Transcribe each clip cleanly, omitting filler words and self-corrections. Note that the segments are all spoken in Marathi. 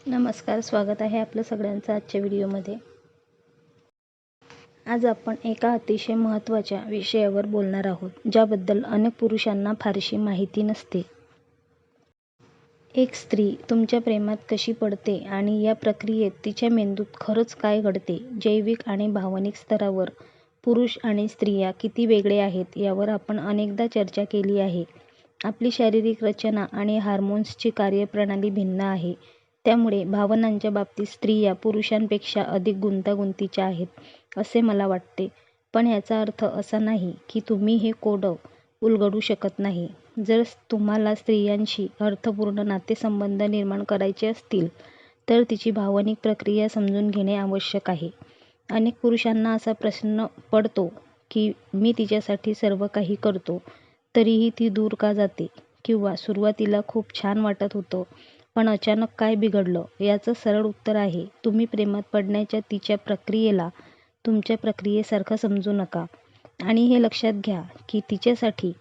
नमस्कार, स्वागत आहे आपलं सगळ्यांचं आजच्या व्हिडिओमध्ये. आज आपण एका अतिशय महत्त्वाच्या विषयावर बोलणार आहोत, ज्याबद्दल अनेक पुरुषांना फारशी माहिती नसते. एक स्त्री तुमच्या प्रेमात कशी पडते आणि या प्रक्रियेत तिच्या मेंदूत खरंच काय घडते. जैविक आणि भावनिक स्तरावर पुरुष आणि स्त्रिया किती वेगळे आहेत यावर आपण अनेकदा चर्चा केली आहे. आपली शारीरिक रचना आणि हार्मोन्सची कार्यप्रणाली भिन्न आहे. त्यामुळे भावनांच्या बाबतीत स्त्रिया पुरुषांपेक्षा अधिक गुंतागुंतीच्या आहेत असे मला वाटते. पण याचा अर्थ असा नाही की तुम्ही हे कोड उलगडू शकत नाही. जर तुम्हाला स्त्रियांशी अर्थपूर्ण नातेसंबंध निर्माण करायचे असतील तर तिची भावनिक प्रक्रिया समजून घेणे आवश्यक आहे. अनेक पुरुषांना असा प्रश्न पडतो की मी तिच्यासाठी सर्व काही करतो, तरीही ती दूर का जाते? किंवा सुरुवातीला खूप छान वाटत होतं, पण अचानक काय बिघडलं? याचं सरळ उत्तर आहे, तुम्ही प्रेमात पडण्याच्या तिच्या प्रक्रियेला तुमच्या प्रक्रियेसारखं समजू नका. आणि हे लक्षात घ्या की तिच्यासाठी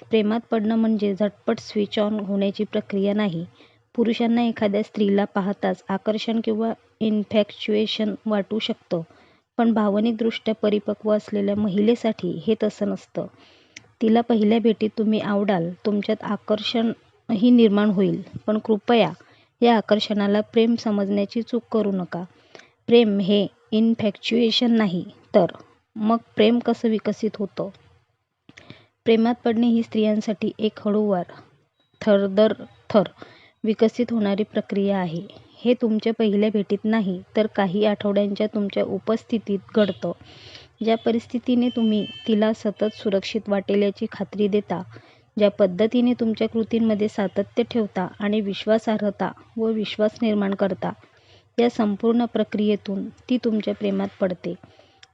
प्रेमात पडणं म्हणजे झटपट स्विच ऑन होण्याची प्रक्रिया नाही. पुरुषांना एखाद्या स्त्रीला पाहताच आकर्षण किंवा इन्फॅक्च्युएशन वाटू शकतं, पण भावनिकदृष्ट्या परिपक्व असलेल्या महिलेसाठी हे तसं नसतं. तिला पहिल्या भेटीत तुम्ही आवडाल, तुमच्यात आकर्षणही निर्माण होईल, पण कृपया या आकर्षणाला प्रेम समजण्याची चूक करू नका. प्रेम हे इन्फॅक्च्युएशन नाही. तर मग प्रेम कसं विकसित होतं? प्रेमात पडणे ही स्त्रियांसाठी एक हळूवार, थर दर थर विकसित होणारी प्रक्रिया आहे. हे तुमच्या पहिल्या भेटीत नाही, तर काही आठवड्यांच्या तुमच्या उपस्थितीत घडतं. ज्या परिस्थितीने तुम्ही तिला सतत सुरक्षित वाटेल याची खात्री देता, ज्या पद्धतीने तुमच्या कृतींमध्ये सातत्य ठेवता आणि विश्वासार्हता व विश्वास निर्माण करता, या संपूर्ण प्रक्रियेतून ती तुमच्या प्रेमात पडते.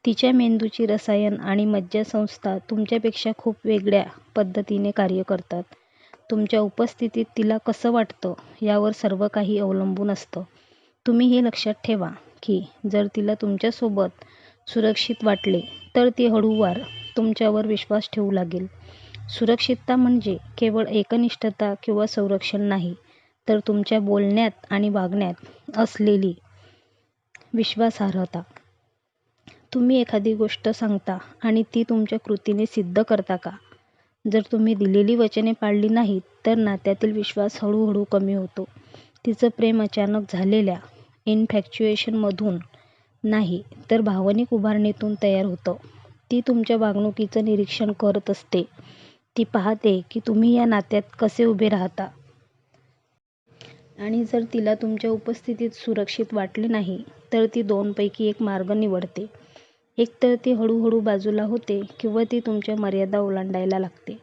तिच्या मेंदूची रसायन आणि मज्जासंस्था तुमच्यापेक्षा खूप वेगळ्या पद्धतीने कार्य करतात. तुमच्या उपस्थितीत तिला कसं वाटतं यावर सर्व काही अवलंबून असतं. तुम्ही हे लक्षात ठेवा की जर तिला तुमच्यासोबत सुरक्षित वाटले तर ती हळूवार तुमच्यावर विश्वास ठेवू लागेल. सुरक्षितता म्हणजे केवळ एकनिष्ठता किंवा संरक्षण नाही, तर तुमच्या बोलण्यात आणि वागण्यात असलेली विश्वासार्हता. तुम्ही एखादी गोष्ट सांगता आणि ती तुमच्या कृतीने सिद्ध करता का? जर तुम्ही दिलेली वचने पाळली नाहीत तर नात्यातील विश्वास हळूहळू कमी होतो. तिचं प्रेम अचानक झालेल्या इन्फॅक्च्युएशनमधून नाही, तर भावनिक उभारणीतून तयार होतं. ती तुमच्या वागणुकीचं निरीक्षण करत असते. ती पाहते की तुम्ही या नात्यात कसे उभे राहता. आणि जर तिला तुमच्या उपस्थितीत सुरक्षित वाटले नाही तर ती दोनपैकी एक मार्ग निवडते. एकतर ती हळूहळू बाजूला होते किंवा ती तुमच्या मर्यादा ओलांडायला लागते.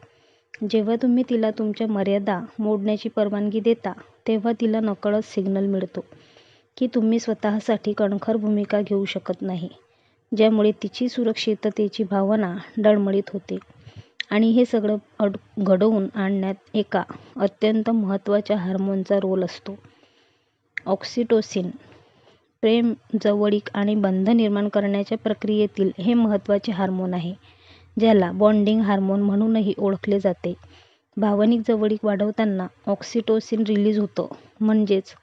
जेव्हा तुम्ही तिला तुमच्या मर्यादा मोडण्याची परवानगी देता, तेव्हा तिला नकळत सिग्नल मिळतो की तुम्ही स्वतःसाठी कणखर भूमिका घेऊ शकत नाही, ज्यामुळे तिची सुरक्षिततेची भावना डळमळीत होते. आणि हे सगळं घडवून आणण्यात एका अत्यंत महत्त्वाच्या हार्मोनचा रोल असतो, ऑक्सिटोसिन. प्रेम, जवळीक आणि बंध निर्माण करण्याच्या प्रक्रियेतील हे महत्त्वाचे हार्मोन आहे, ज्याला बॉन्डिंग हार्मोन म्हणूनही ओळखले जाते. भावनिक जवळीक वाढवताना ऑक्सिटोसिन रिलीज होतं. म्हणजेच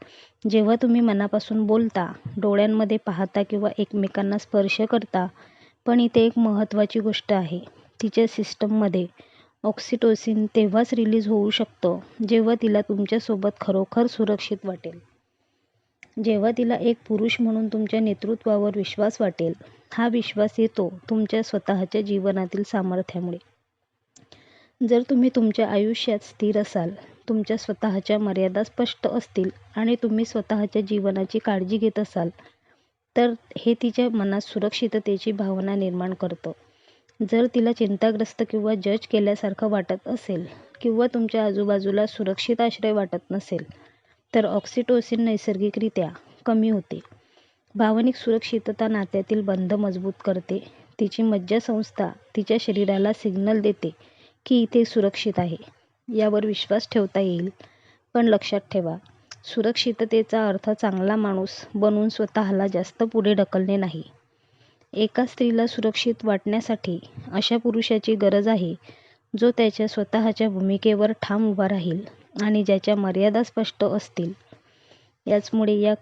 जेव्हा तुम्ही मनापासून बोलता, डोळ्यांमध्ये पाहता किंवा एकमेकांना स्पर्श करता. पण इथे एक महत्त्वाची गोष्ट आहे, तिच्या सिस्टममध्ये ऑक्सिटोसिन तेव्हाच रिलीज होऊ शकतं जेव्हा तिला तुमच्यासोबत खरोखर सुरक्षित वाटेल. जेव्हा तिला एक पुरुष म्हणून तुमच्या नेतृत्वावर विश्वास वाटेल. हा विश्वास येतो तुमच्या स्वतःच्या जीवनातील सामर्थ्यामुळे. जर तुम्ही तुमच्या आयुष्यात स्थिर असाल, तुमच्या स्वतःच्या मर्यादा स्पष्ट असतील आणि तुम्ही स्वतःच्या जीवनाची काळजी घेत असाल, तर हे तिच्या मनात सुरक्षिततेची भावना निर्माण करतं. जर तिला चिंताग्रस्त किंवा जज केल्यासारखं वाटत असेल किंवा तुमच्या आजूबाजूला सुरक्षित आश्रय वाटत नसेल, तर ऑक्सिटोसिन नैसर्गिकरित्या कमी होते. भावनिक सुरक्षितता नात्यातील बंध मजबूत करते. तिची मज्जासंस्था तिच्या शरीराला सिग्नल देते की इथे सुरक्षित आहे, यावर विश्वास ठेवता येईल. पण लक्षात ठेवा, सुरक्षिततेचा अर्थ चांगला माणूस बनून स्वतःला जास्त पुढे ढकलणे नाही. एका स्त्रीला सुरक्षित वाटण्यासाठी अशा पुरुषाची गरज आहे, जो त्याच्या स्वतःच्या भूमिकेवर ठाम उभा राहील आणि ज्याच्या मर्यादा स्पष्ट असतील. याचमुळे या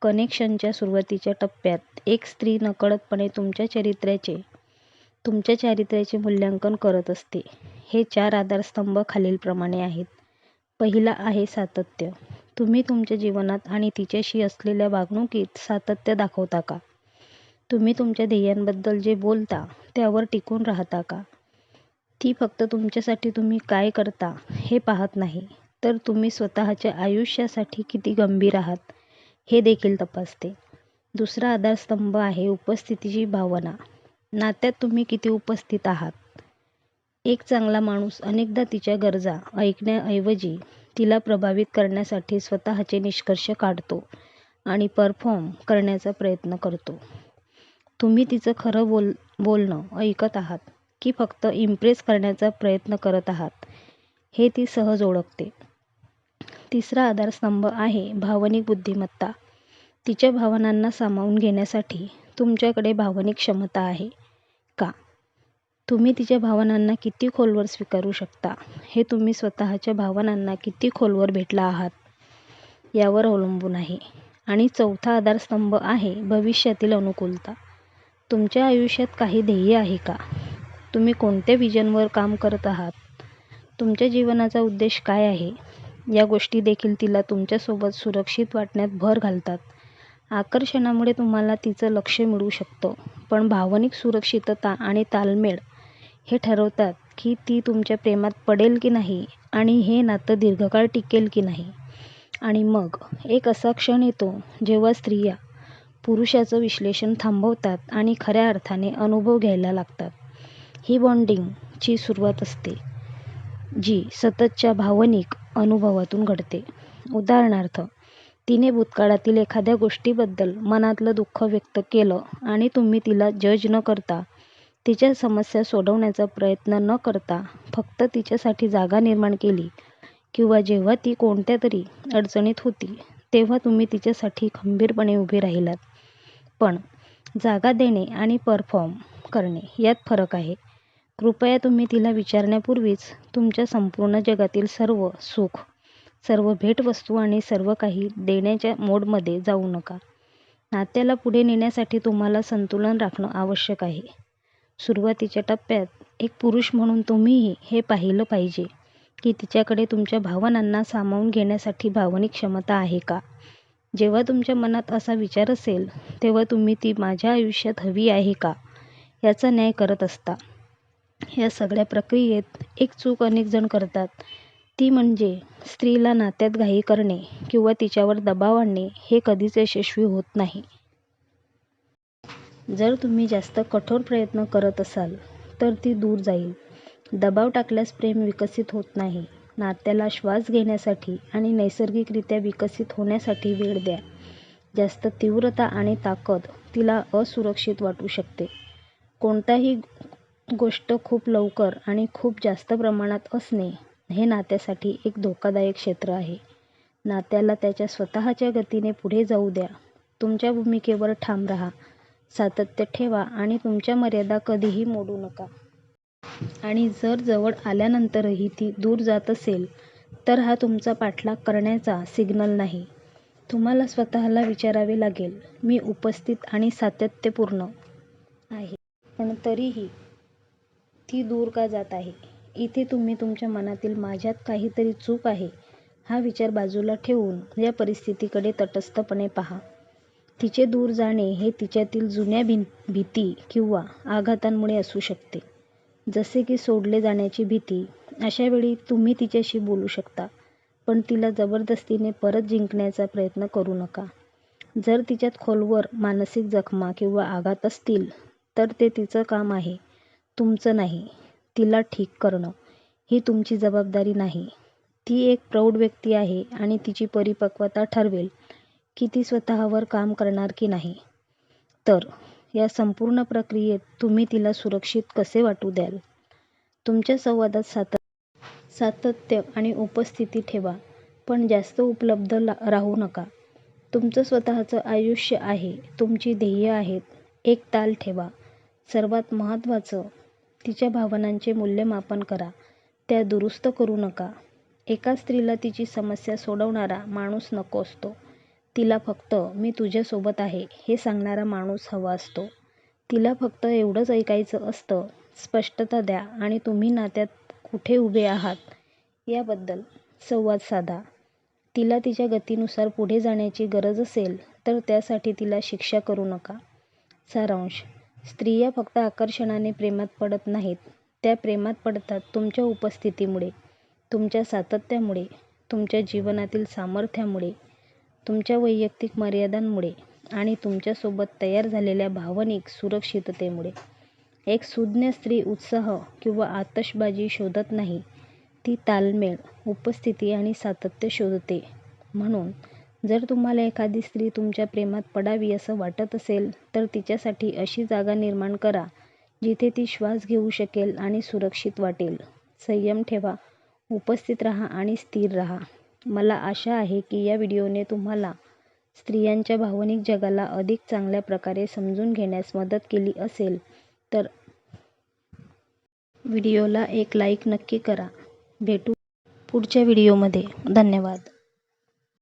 कनेक्शनच्या सुरुवातीच्या टप्प्यात एक स्त्री नकळतपणे तुमच्या चारित्र्याचे मूल्यांकन करत असते. हे 4 आधारस्तंभ खालीलप्रमाणे आहेत. पहिला आहे सातत्य. तुम्ही तुमच्या जीवनात आणि तिच्याशी असलेल्या वागणुकीत सातत्य दाखवता का? तुम्ही तुमच्या ध्येयांबद्दल जे बोलता त्यावर टिकून राहता का? ती फक्त तुमच्यासाठी तुम्ही काय करता हे पाहत नाही, तर तुम्ही स्वतःच्या आयुष्यासाठी किती गंभीर आहात हे देखील तपासते. दुसरा आधारस्तंभ आहे उपस्थितीची भावना. नात्यात तुम्ही किती उपस्थित आहात? एक चांगला माणूस अनेकदा तिच्या गरजा ऐकण्याऐवजी तिला प्रभावित करण्यासाठी स्वतःचे निष्कर्ष काढतो आणि परफॉर्म करण्याचा प्रयत्न करतो. तुम्ही तिचं खरं बोलणं ऐकत आहात की फक्त इम्प्रेस करण्याचा प्रयत्न करत आहात हे ती सहज ओळखते. तिसरा आधारस्तंभ आहे भावनिक बुद्धिमत्ता. तिच्या भावनांना सामावून घेण्यासाठी तुमच्याकडे भावनिक क्षमता आहे का? तुम्ही तिच्या भावनांना किती खोलवर स्वीकारू शकता हे तुम्ही स्वतःच्या भावनांना किती खोलवर भेटला आहात यावर अवलंबून आहे. आणि चौथा आधारस्तंभ आहे भविष्यातील अनुकूलता. तुमच्या आयुष्यात काही ध्येय आहे का? तुम्ही कोणत्या व्हिजनवर काम करत आहात? तुमच्या जीवनाचा उद्देश काय आहे? या गोष्टी देखील तिला तुमच्यासोबत सुरक्षित वाटण्यात भर घालतात. आकर्षणामुळे तुम्हाला तिचं लक्ष मिळू शकतं, पण भावनिक सुरक्षितता आणि ताळमेळ हे ठरवतात की ती तुमच्या प्रेमात पडेल की नाही आणि हे नातं दीर्घकाळ टिकेल की नाही. आणि मग एक असा क्षण येतो जेव्हा स्त्रिया पुरुषाचं विश्लेषण थांबवतात आणि खऱ्या अर्थाने अनुभव घ्यायला लागतात. ही बॉन्डिंगची सुरुवात असते जी सततच्या भावनिक अनुभवातून घडते. उदाहरणार्थ, तिने भूतकाळातील एखाद्या गोष्टीबद्दल मनातलं दुःख व्यक्त केलं आणि तुम्ही तिला जज न करता, तिच्या समस्या सोडवण्याचा प्रयत्न न करता फक्त तिच्यासाठी जागा निर्माण केली, किंवा जेव्हा ती कोणत्यातरी अडचणीत होती तेव्हा तुम्ही तिच्यासाठी खंबीरपणे उभे राहिलात. पण जागा देणे आणि परफॉर्म करणे यात फरक आहे. कृपया तुम्ही तिला विचारण्यापूर्वीच तुमच्या संपूर्ण जगातील सर्व सुख, सर्व भेटवस्तू आणि सर्व काही देण्याच्या मोडमध्ये जाऊ नका. नात्याला पुढे नेण्यासाठी तुम्हाला संतुलन राखणं आवश्यक आहे. सुरुवातीच्या टप्प्यात एक पुरुष म्हणून तुम्हीही हे पाहिलं पाहिजे की तिच्याकडे तुमच्या भावनांना सामावून घेण्यासाठी भावनिक क्षमता आहे का? जेव्हा तुमच्या मनात असा विचार असेल तेव्हा तुम्ही ती माझ्या आयुष्यात हवी आहे का याचा न्याय करत असता. या सगळ्या प्रक्रियेत एक चूक अनेक जण करतात, ती म्हणजे स्त्रीला नात्यात घाई करणे किंवा तिच्यावर दबाव आणणे हे कधीच यशस्वी होत नाही. जर तुम्ही जास्त कठोर प्रयत्न करत असाल तर ती दूर जाईल. दबाव टाकल्यास प्रेम विकसित होत नाही. नात्याला श्वास घेण्यासाठी आणि नैसर्गिकरित्या विकसित होण्यासाठी वेळ द्या. जास्त तीव्रता आणि ताकद तिला असुरक्षित वाटू शकते. कोणताही गोष्ट खूप लवकर आणि खूप जास्त प्रमाणात असणे हे नात्यासाठी एक धोकादायक क्षेत्र आहे. नात्याला त्याच्या स्वतःच्या गतीने पुढे जाऊ द्या. तुमच्या भूमिकेवर ठाम राहा, सातत्य ठेवा आणि तुमच्या मर्यादा कधीही मोडू नका. आणि जर जवळ आल्यानंतरही ती दूर जात असेल तर हा तुमचा पाठलाग करण्याचा सिग्नल नाही. तुम्हाला स्वतःला विचारावे लागेल, मी उपस्थित आणि सातत्यपूर्ण आहे, पण तरीही ती दूर का जात आहे? इथे तुम्ही तुमच्या मनातील माझ्यात काहीतरी चूक आहे हा विचार बाजूला ठेवून या परिस्थितीकडे तटस्थपणे पहा. तिचे दूर जाणे हे तिच्यातील जुन्या भीती किंवा आघातांमुळे असू शकते, जसे की सोडले जाण्याची भीती. अशा वेळी तुम्ही तिच्याशी बोलू शकता, पण तिला जबरदस्तीने परत जिंकण्याचा प्रयत्न करू नका. जर तिच्यात खोलवर मानसिक जखमा किंवा आघात असतील तर ते तिचं काम आहे, तुमचं नाही. तिला ठीक करणं ही तुमची जबाबदारी नाही. ती एक प्रौढ व्यक्ती आहे आणि तिची परिपक्वता ठरवेल की ती स्वतःवर काम करणार की नाही. तर या संपूर्ण प्रक्रियेत तुम्ही तिला सुरक्षित कसे वाटू द्याल? तुमच्या संवादात सातत्य आणि उपस्थिती ठेवा, पण जास्त उपलब्ध राहू नका. तुमचं स्वतःचं आयुष्य आहे, तुमची ध्येय आहेत. एक ताल ठेवा. सर्वात महत्त्वाचं, तिच्या भावनांचे मूल्यमापन करा, त्या दुरुस्त करू नका. एका स्त्रीला तिची समस्या सोडवणारा माणूस नको असतो, तिला फक्त मी तुझ्यासोबत आहे हे सांगणारा माणूस हवा असतो. तिला फक्त एवढंच ऐकायचं असतं. स्पष्टता द्या आणि तुम्ही नात्यात कुठे उभे आहात याबद्दल संवाद साधा. तिला तिच्या गतीनुसार पुढे जाण्याची गरज असेल तर त्यासाठी तिला शिक्षा करू नका. सारांश. स्त्रिया फक्त आकर्षणाने प्रेमात पडत नाहीत, त्या प्रेमात पडतात तुमच्या उपस्थितीमुळे, तुमच्या सातत्यामुळे, तुमच्या जीवनातील सामर्थ्यामुळे, तुमच्या वैयक्तिक मर्यादांमुळे आणि तुमच्यासोबत तयार झालेल्या भावनिक सुरक्षिततेमुळे. एक सुज्ञ स्त्री उत्साह किंवा आतषबाजी शोधत नाही, ती ताळमेळ, उपस्थिती आणि सातत्य शोधते. म्हणून जर तुम्हाला एखादी स्त्री तुमच्या प्रेमात पडावी असं वाटत असेल तर तिच्यासाठी अशी जागा निर्माण करा जिथे ती श्वास घेऊ शकेल आणि सुरक्षित वाटेल. संयम ठेवा, उपस्थित राहा आणि स्थिर राहा. मला आशा आहे की या व्हिडिओने तुम्हाला स्त्रियांच्या भावनिक जगाला अधिक चांगल्या प्रकारे समजून घेण्यास मदत केली असेल. तर व्हिडिओला एक लाईक नक्की करा. भेटू पुढच्या व्हिडिओमध्ये. धन्यवाद.